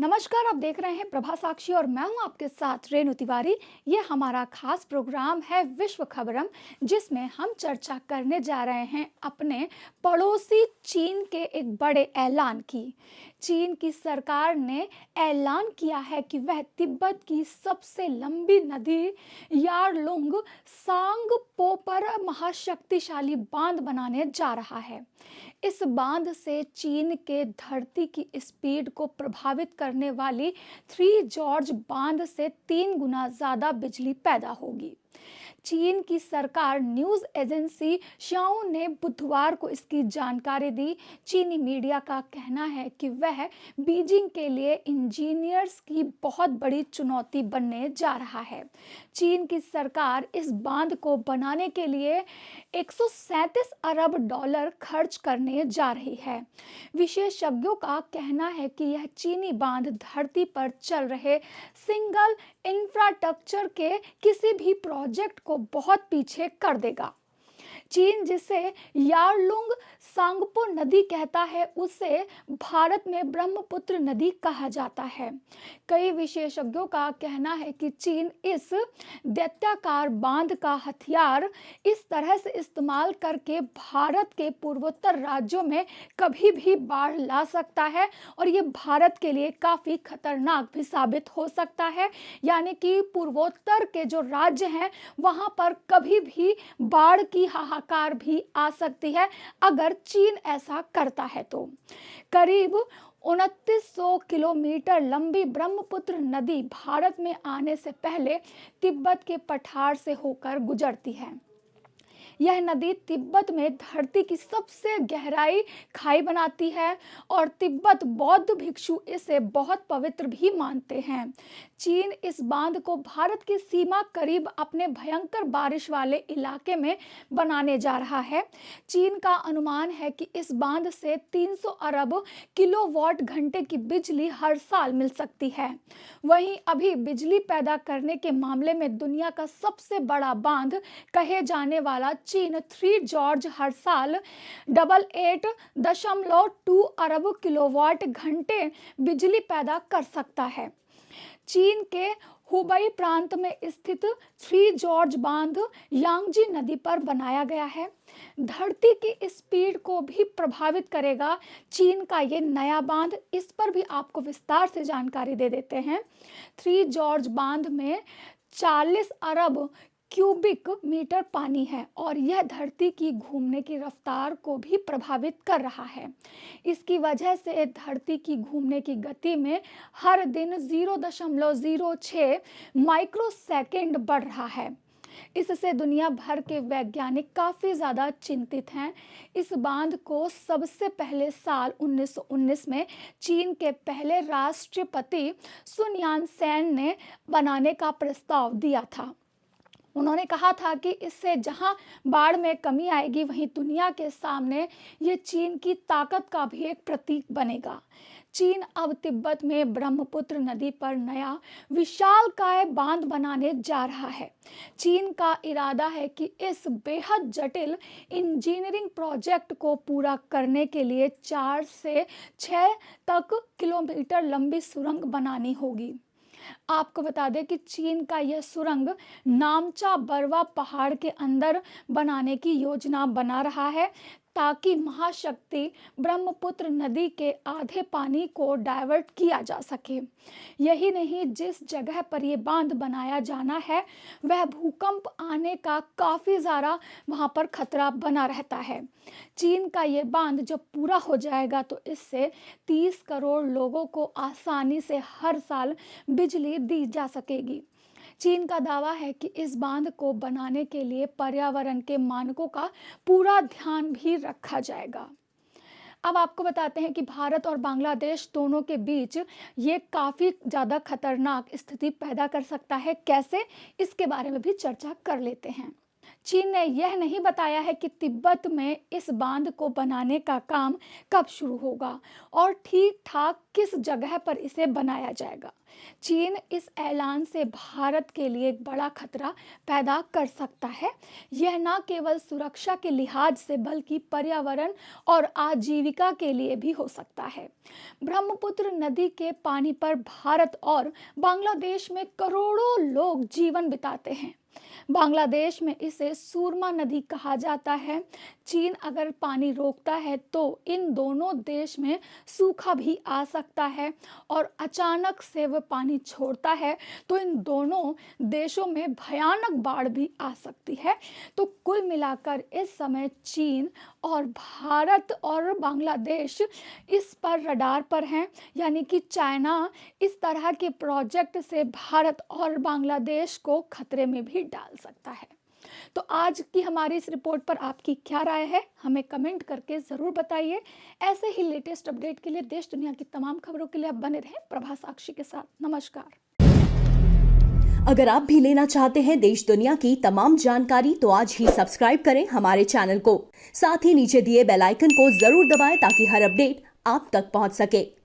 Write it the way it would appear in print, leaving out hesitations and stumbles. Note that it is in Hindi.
नमस्कार, आप देख रहे हैं प्रभा साक्षी और मैं हूं आपके साथ रेणु तिवारी। ये हमारा खास प्रोग्राम है विश्व खबरम, जिसमें हम चर्चा करने जा रहे हैं अपने पड़ोसी चीन के एक बड़े ऐलान की। चीन की सरकार ने ऐलान किया है कि वह तिब्बत की सबसे लंबी नदी यारलुंग सांगपो पर महाशक्तिशाली बांध बनाने जा रहा है। इस बांध से चीन के धरती की स्पीड को प्रभावित करने वाली थ्री जॉर्ज बांध से 3 गुना ज्यादा बिजली पैदा होगी। चीन की सरकार न्यूज एजेंसी शाओ ने बुधवार को इसकी जानकारी दी। चीनी मीडिया का कहना है कि वह बीजिंग के लिए इंजीनियर्स की बहुत बड़ी चुनौती बनने जा रहा है। चीन की सरकार इस बांध को बनाने के लिए 137 अरब डॉलर खर्च करने जा रही है। विशेषज्ञों का कहना है कि यह चीनी बांध धरती पर चल रहे सिंगल इंफ्रास्ट्रक्चर के किसी भी प्रोजेक्ट को बहुत पीछे कर देगा। चीन जिसे यारलुंग सांगपो नदी कहता है, उसे भारत में ब्रह्मपुत्र नदी कहा जाता है। कई विशेषज्ञों का कहना है कि चीन इस दैत्याकार बांध का हथियार इस तरह से इस्तेमाल करके भारत के पूर्वोत्तर राज्यों में कभी भी बाढ़ ला सकता है और ये भारत के लिए काफी खतरनाक भी साबित हो सकता है। यानी कि पूर्वोत्तर के जो राज्य हैं वहां पर कभी भी बाढ़ की हाहाकार भी आ सकती है अगर चीन ऐसा करता है तो। करीब 2900 किलोमीटर लंबी ब्रह्मपुत्र नदी भारत में आने से पहले तिब्बत के पठार से होकर गुजरती है। यह नदी तिब्बत में धरती की सबसे गहराई खाई बनाती है और तिब्बत बौद्ध भिक्षु इसे बहुत पवित्र भी मानते हैं। चीन इस बांध को भारत की सीमा करीब अपने भयंकर बारिश वाले इलाके में बनाने जा रहा है। चीन का अनुमान है कि इस बांध से 300 अरब किलोवाट घंटे की बिजली हर साल मिल सकती है। वहीं अभी बिजली पैदा करने के मामले में दुनिया का सबसे बड़ा बांध कहे जाने वाला चीन थ्री जॉर्ज हर साल 88.2 अरब किलोवाट घंटे बिजली पैदा कर सकता है। चीन के हुबई प्रांत में स्थित थ्री जॉर्ज बांध यांगजी नदी पर बनाया गया है। धरती की स्पीड को भी प्रभावित करेगा चीन का ये नया बांध। इस पर भी आपको विस्तार से जानकारी दे देते हैं। थ्री जॉर्ज बांध में 40 अरब क्यूबिक मीटर पानी है और यह धरती की घूमने की रफ्तार को भी प्रभावित कर रहा है। इसकी वजह से धरती की घूमने की गति में हर दिन 0.06 माइक्रोसेकंड बढ़ रहा है। इससे दुनिया भर के वैज्ञानिक काफी ज्यादा चिंतित हैं। इस बांध को सबसे पहले साल 1919 में चीन के पहले राष्ट्रपति सुन यान सेन ने बनाने का प्रस्ताव दिया था। उन्होंने कहा था कि इससे जहां बाढ़ में कमी आएगी, वहीं दुनिया के सामने ये चीन की ताकत का भी एक प्रतीक बनेगा। चीन अब तिब्बत में ब्रह्मपुत्र नदी पर नया विशालकाय बांध बनाने जा रहा है। चीन का इरादा है कि इस बेहद जटिल इंजीनियरिंग प्रोजेक्ट को पूरा करने के लिए 4 से 6 तक किलोमीटर लंबी सुरंग बनानी होगी। आपको बता दें कि चीन का यह सुरंग नामचा बरवा पहाड़ के अंदर बनाने की योजना बना रहा है, ताकि महाशक्ति ब्रह्मपुत्र नदी के आधे पानी को डाइवर्ट किया जा सके। यही नहीं, जिस जगह पर यह बांध बनाया जाना है वह भूकंप आने का काफी ज्यादा वहां पर खतरा बना रहता है। चीन का ये बांध जब पूरा हो जाएगा तो इससे 30 करोड़ लोगों को आसानी से हर साल बिजली दी जा सकेगी। चीन का दावा है कि इस बांध को बनाने के लिए पर्यावरण के मानकों का पूरा ध्यान भी रखा जाएगा। अब आपको बताते हैं कि भारत और बांग्लादेश दोनों के बीच ये काफी ज्यादा खतरनाक स्थिति पैदा कर सकता है। कैसे, इसके बारे में भी चर्चा कर लेते हैं। चीन ने यह नहीं बताया है कि तिब्बत में इस बांध को बनाने का काम कब शुरू होगा और ठीक ठाक किस जगह पर इसे बनाया जाएगा। चीन इस ऐलान से भारत के लिए एक बड़ा खतरा पैदा कर सकता है। यह न केवल सुरक्षा के लिहाज से बल्कि पर्यावरण और आजीविका के लिए भी हो सकता है। ब्रह्मपुत्र नदी के पानी पर भारत और बांग्लादेश में करोड़ों लोग जीवन बिताते हैं। बांग्लादेश में इसे सूरमा नदी कहा जाता है। चीन अगर पानी रोकता है तो इन दोनों देश में सूखा भी आ सकता है और अचानक से वह पानी छोड़ता है तो इन दोनों देशों में भयानक बाढ़ भी आ सकती है। तो कुल मिलाकर इस समय चीन और भारत और बांग्लादेश इस पर रडार पर हैं, यानी कि चाइना इस तरह के प्रोजेक्ट से भारत और बांग्लादेश को खतरे में भी डाल सकता है। तो आज की हमारी इस रिपोर्ट पर आपकी क्या राय है, हमें कमेंट करके ज़रूर बताइए। ऐसे ही लेटेस्ट अपडेट के लिए देश दुनिया की तमाम खबरों के लिए आप बने रहें प्रभा साक्षी के साथ। नमस्कार। अगर आप भी लेना चाहते हैं देश दुनिया की तमाम जानकारी तो आज ही सब्सक्राइब करें हमारे चैनल को। साथ ही नीचे दिए बेल आइकन को जरूर दबाएं ताकि हर अपडेट आप तक पहुंच सके।